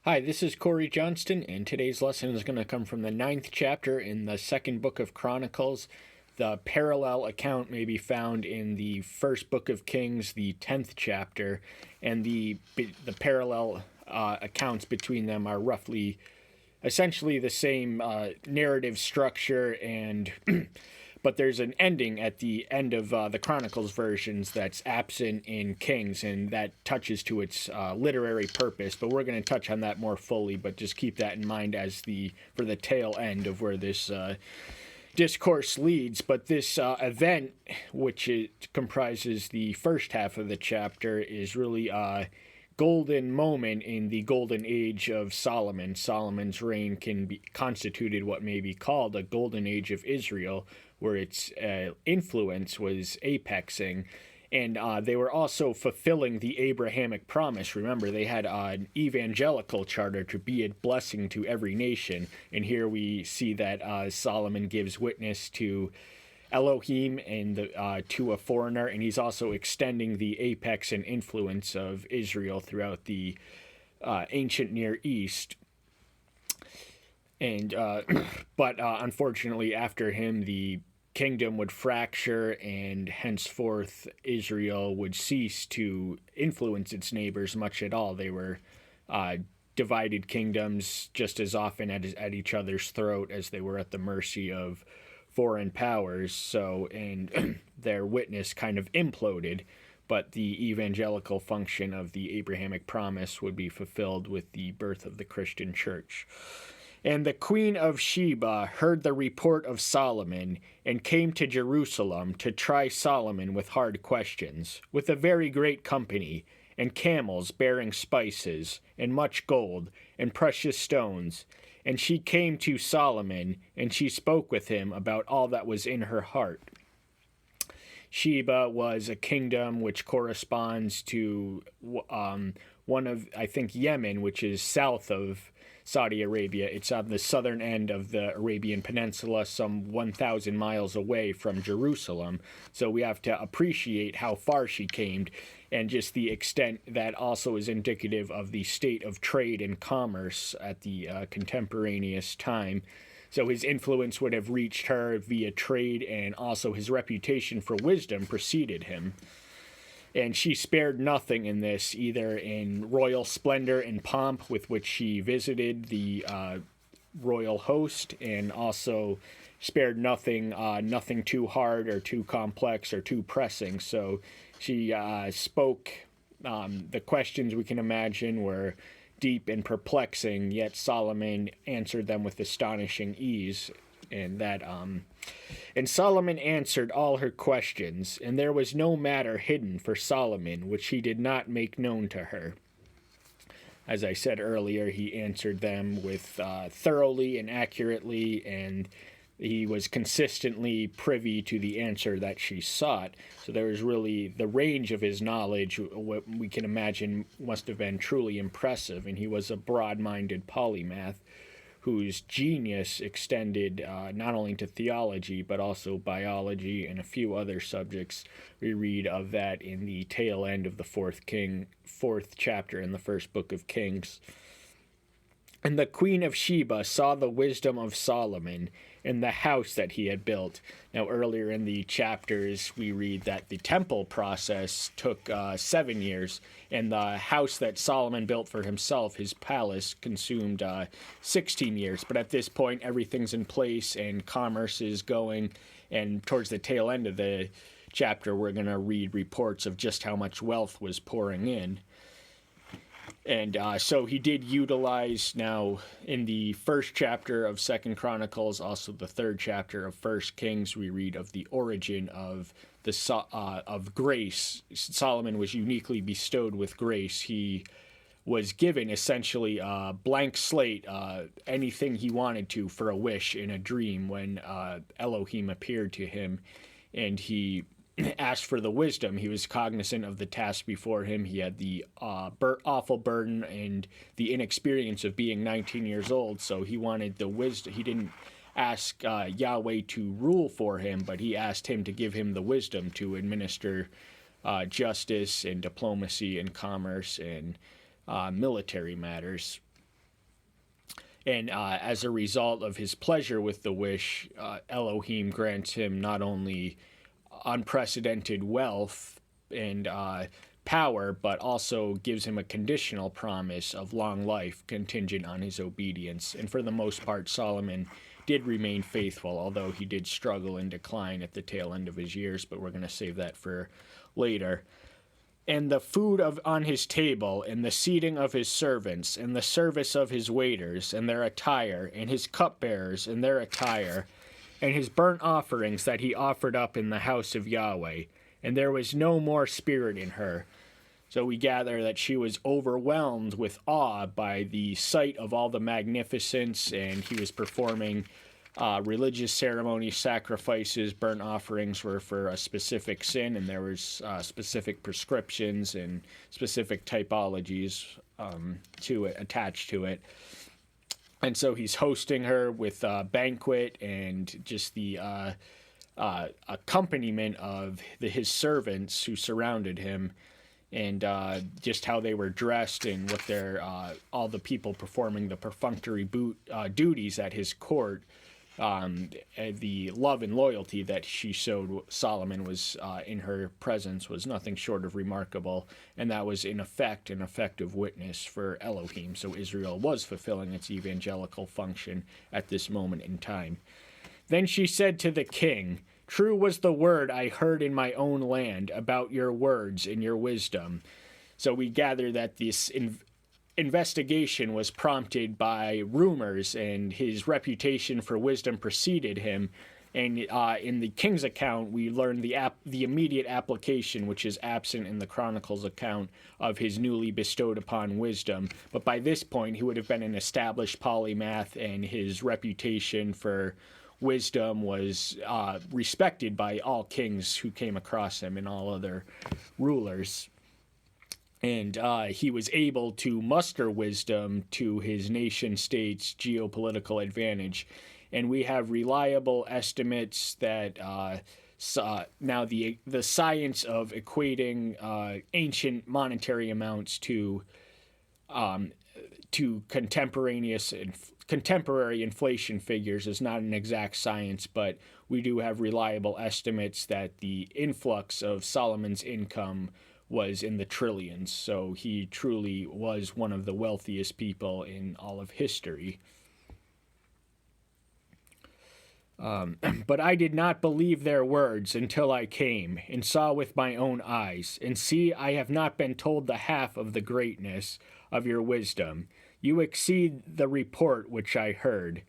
Hi, this is Corey Johnston, and today's lesson is going to come from the ninth chapter in the second book of Chronicles. The parallel account may be found in the first book of Kings, the 10th chapter, and the parallel accounts between them are roughly essentially the same narrative structure and but there's an ending at the end of the Chronicles versions that's absent in Kings, and that touches to its literary purpose. But we're going to touch on that more fully. But just keep that in mind as for the tail end of where this discourse leads. But this event, which comprises the first half of the chapter, is really golden moment in the golden age of Solomon. Solomon's reign can be constituted what may be called a golden age of Israel, where its influence was apexing. And they were also fulfilling the Abrahamic promise. Remember, they had an evangelical charter to be a blessing to every nation. And here we see that Solomon gives witness to Elohim and to a foreigner, and he's also extending the apex and influence of Israel throughout the ancient Near East. And but unfortunately, after him, the kingdom would fracture, and henceforth Israel would cease to influence its neighbors much at all. They were divided kingdoms just as often at each other's throat as they were at the mercy of foreign powers. So, and their witness kind of imploded, but the evangelical function of the Abrahamic promise would be fulfilled with the birth of the Christian church. And the queen of Sheba heard the report of Solomon, and came to Jerusalem to try Solomon with hard questions, with a very great company, and camels bearing spices, and much gold, and precious stones. And she came to Solomon, and she spoke with him about all that was in her heart. Sheba was a kingdom which corresponds to one of, I think, Yemen, which is south of Saudi Arabia. It's on the southern end of the Arabian Peninsula, some 1,000 miles away from Jerusalem. So we have to appreciate how far she came, and just the extent that also is indicative of the state of trade and commerce at the contemporaneous time. So his influence would have reached her via trade, and also his reputation for wisdom preceded him. And she spared nothing in this, either in royal splendor and pomp with which she visited the royal host, and also spared nothing too hard or too complex or too pressing. So she spoke. The questions we can imagine were deep and perplexing, yet Solomon answered them with astonishing ease. And Solomon answered all her questions, and there was no matter hidden for Solomon which he did not make known to her. As I said earlier, he answered them with thoroughly and accurately, and he was consistently privy to the answer that she sought. So there was really the range of his knowledge, what we can imagine must have been truly impressive, and he was a broad-minded polymath whose genius extended not only to theology but also biology and a few other subjects. We read of that in the tail end of the fourth chapter in the first book of Kings. And the queen of Sheba saw the wisdom of Solomon in the house that he had built. Now, earlier in the chapters, we read that the temple process took 7 years, and the house that Solomon built for himself, his palace, consumed 16 years. But at this point, everything's in place, and commerce is going, and towards the tail end of the chapter, we're going to read reports of just how much wealth was pouring in. And so he did utilize, now in the first chapter of Second Chronicles, also the third chapter of First Kings, we read of the origin of of grace. Solomon was uniquely bestowed with grace. He was given essentially a blank slate, anything he wanted to for a wish in a dream when Elohim appeared to him, and he asked for the wisdom. He was cognizant of the task before him. He had the awful burden and the inexperience of being 19 years old, so he wanted the wisdom. He didn't ask Yahweh to rule for him, but he asked him to give him the wisdom to administer justice and diplomacy and commerce and military matters. And as a result of his pleasure with the wish, Elohim grants him not only unprecedented wealth and power, but also gives him a conditional promise of long life contingent on his obedience. And for the most part, Solomon did remain faithful, although he did struggle and decline at the tail end of his years, but we're going to save that for later. And the food on his table, and the seating of his servants, and the service of his waiters, and their attire, and his cupbearers, and their attire, and his burnt offerings that he offered up in the house of Yahweh. And there was no more spirit in her. So we gather that she was overwhelmed with awe by the sight of all the magnificence, and he was performing religious ceremonies, sacrifices, burnt offerings were for a specific sin, and there was specific prescriptions and specific typologies attached to it. And so he's hosting her with a banquet and just the accompaniment of his servants who surrounded him, and just how they were dressed and what their all the people performing the perfunctory duties at his court. The love and loyalty that she showed Solomon was in her presence was nothing short of remarkable, and that was in effect an effective witness for Elohim. So Israel was fulfilling its evangelical function at this moment in time. Then she said to the king, "True was the word I heard in my own land about your words and your wisdom." So we gather that this investigation was prompted by rumors, and his reputation for wisdom preceded him. And in the king's account, we learn the immediate application, which is absent in the Chronicles account, of his newly bestowed upon wisdom. But by this point, he would have been an established polymath, and his reputation for wisdom was respected by all kings who came across him and all other rulers. And he was able to muster wisdom to his nation-state's geopolitical advantage. And we have reliable estimates that now the science of equating ancient monetary amounts to contemporary inflation figures is not an exact science, but we do have reliable estimates that the influx of Solomon's income was in the trillions. So he truly was one of the wealthiest people in all of history. But I did not believe their words until I came and saw with my own eyes. And see, I have not been told the half of the greatness of your wisdom. You exceed the report which I heard.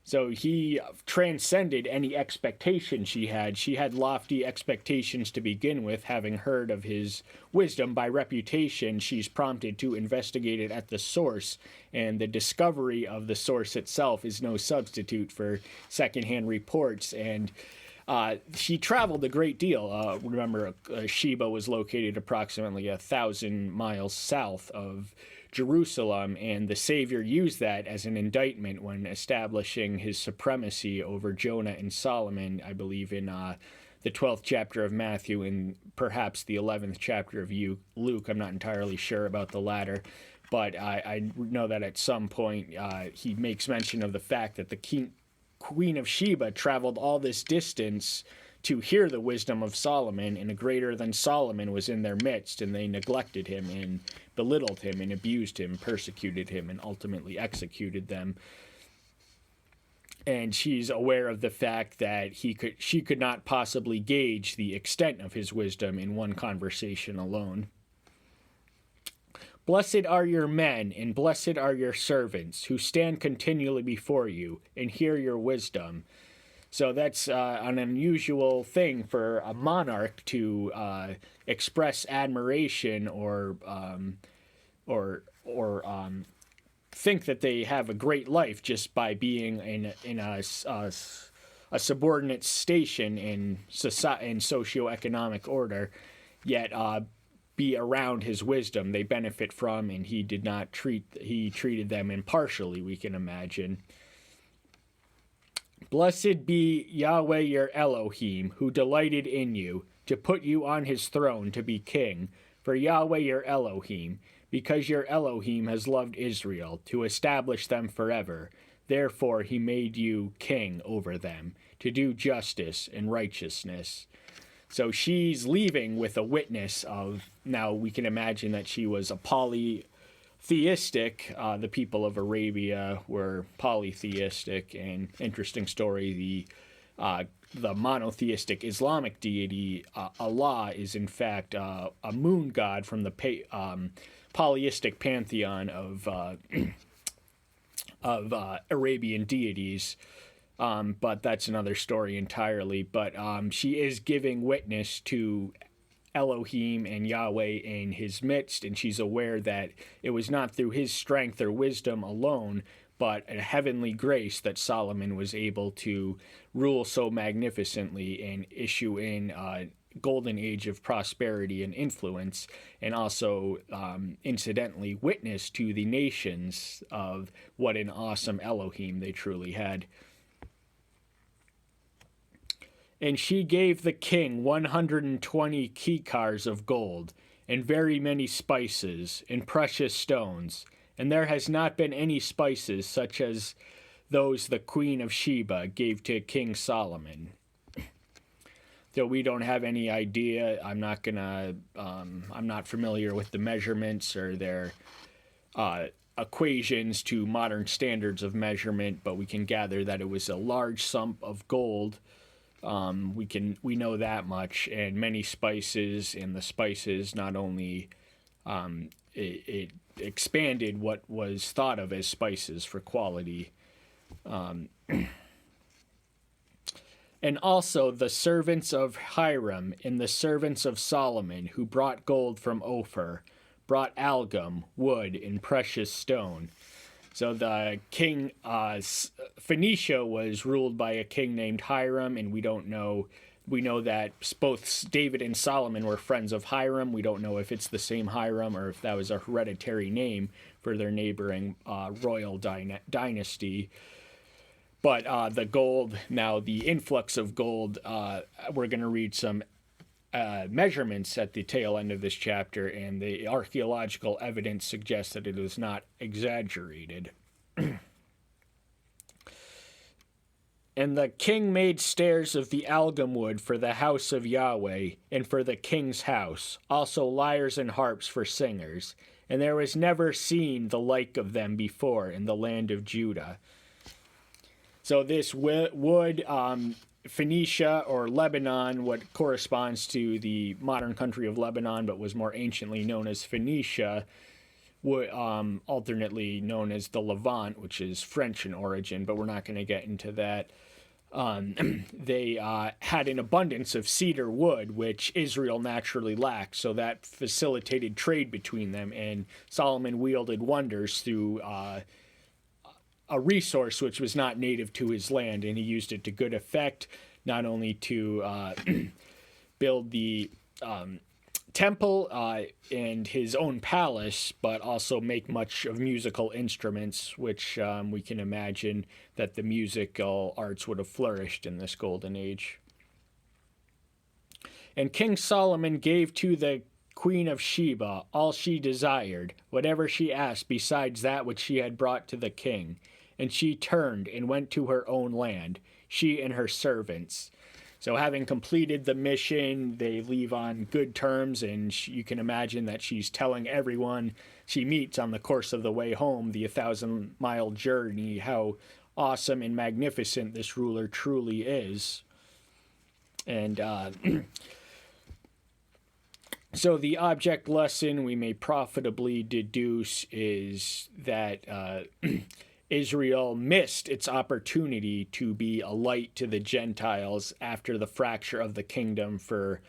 So he transcended any expectation she had. She had lofty expectations to begin with, having heard of his wisdom. By reputation, she's prompted to investigate it at the source, and the discovery of the source itself is no substitute for secondhand reports. And she traveled a great deal. Remember, Sheba was located approximately 1,000 miles south of Jerusalem, and the Savior used that as an indictment when establishing his supremacy over Jonah and Solomon, I believe in the 12th chapter of Matthew and perhaps the 11th chapter of Luke. I'm not entirely sure about the latter, but I know that at some point he makes mention of the fact that the Queen of Sheba traveled all this distance to hear the wisdom of Solomon, and a greater than Solomon was in their midst, and they neglected him and belittled him and abused him, persecuted him, and ultimately executed them. And she's aware of the fact that she could not possibly gauge the extent of his wisdom in one conversation alone. Blessed are your men, and blessed are your servants, who stand continually before you, and hear your wisdom. So that's an unusual thing for a monarch to express admiration or think that they have a great life just by being in a subordinate station in socioeconomic order, yet be around his wisdom they benefit from, and he treated them impartially, we can imagine. Blessed be Yahweh your Elohim, who delighted in you, to put you on his throne to be king. For Yahweh your Elohim because your Elohim has loved Israel, to establish them forever. Therefore he made you king over them, to do justice and righteousness. So she's leaving with a witness of, now we can imagine that she was a polytheistic. The people of Arabia were polytheistic, and interesting story, the monotheistic Islamic deity Allah is in fact a moon god from the polytheistic pantheon of Arabian deities. But that's another story entirely. But she is giving witness to Elohim and Yahweh in his midst, and she's aware that it was not through his strength or wisdom alone, but a heavenly grace that Solomon was able to rule so magnificently and issue in a golden age of prosperity and influence, and also incidentally witness to the nations of what an awesome Elohim they truly had. And she gave the king 120 kikars of gold, and very many spices, and precious stones. And there has not been any spices such as those the queen of Sheba gave to King Solomon. Though we don't have any idea, I'm not familiar with the measurements or their equations to modern standards of measurement, but we can gather that it was a large sum of gold. We know that much, and many spices, and the spices not only it expanded what was thought of as spices for quality. And also the servants of Hiram and the servants of Solomon, who brought gold from Ophir, brought algum, wood, and precious stone. So the king, Phoenicia was ruled by a king named Hiram, and we know that both David and Solomon were friends of Hiram. We don't know if it's the same Hiram or if that was a hereditary name for their neighboring royal dynasty. But the gold, now the influx of gold, we're going to read some measurements at the tail end of this chapter, and the archaeological evidence suggests that it is not exaggerated. And the king made stairs of the algum wood for the house of Yahweh, and for the king's house, also lyres and harps for singers. And there was never seen the like of them before in the land of Judah. So this wood, Phoenicia or Lebanon, what corresponds to the modern country of Lebanon, but was more anciently known as Phoenicia, alternately known as the Levant, which is French in origin, but we're not going to get into that. They had an abundance of cedar wood, which Israel naturally lacked, so that facilitated trade between them, and Solomon wielded wonders through a resource which was not native to his land, and he used it to good effect, not only to build the temple and his own palace, but also make much of musical instruments, which we can imagine that the musical arts would have flourished in this golden age. And King Solomon gave to the Queen of Sheba all she desired, whatever she asked besides that which she had brought to the king. And she turned and went to her own land, she and her servants. So having completed the mission, they leave on good terms, and you can imagine that she's telling everyone she meets on the course of the way home, the 1,000-mile journey, how awesome and magnificent this ruler truly is. And so the object lesson we may profitably deduce is that Israel missed its opportunity to be a light to the Gentiles after the fracture of the kingdom, for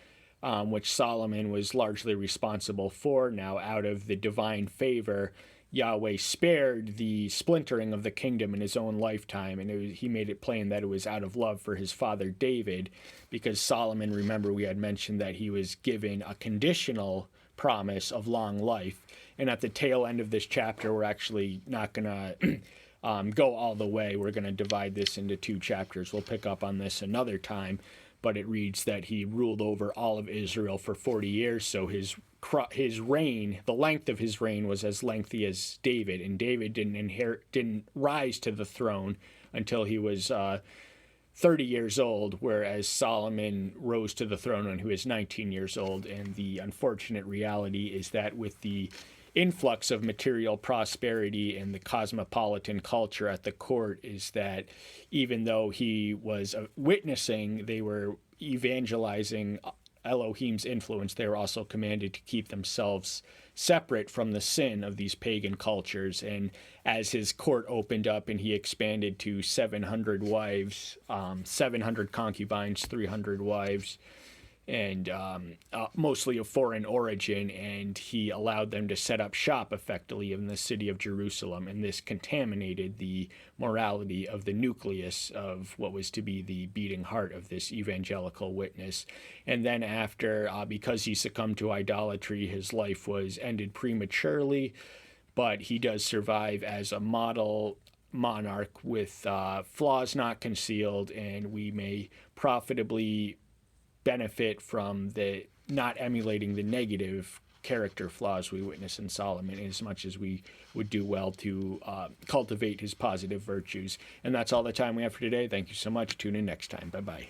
which Solomon was largely responsible for. Now, out of the divine favor, Yahweh spared the splintering of the kingdom in his own lifetime, and he made it plain that it was out of love for his father David, because Solomon, remember we had mentioned that he was given a conditional promise of long life. And at the tail end of this chapter, we're actually not going to go all the way. We're going to divide this into 2 chapters. We'll pick up on this another time, but it reads that he ruled over all of Israel for 40 years, so his his reign, the length of his reign was as lengthy as David, and David didn't rise to the throne until he was 30 years old, whereas Solomon rose to the throne when he was 19 years old. And the unfortunate reality is that with the influx of material prosperity and the cosmopolitan culture at the court, is that even though he was witnessing, they were evangelizing Elohim's influence, they were also commanded to keep themselves separate from the sin of these pagan cultures. And as his court opened up and he expanded to 700 wives, 700 concubines, 300 wives, and mostly of foreign origin, and he allowed them to set up shop effectively in the city of Jerusalem, and this contaminated the morality of the nucleus of what was to be the beating heart of this evangelical witness. And then after, because he succumbed to idolatry, his life was ended prematurely, but he does survive as a model monarch with flaws not concealed, and we may profitably benefit from the not emulating the negative character flaws we witness in Solomon, as much as we would do well to cultivate his positive virtues. And that's all the time we have for today. Thank you so much. Tune in next time. Bye-bye.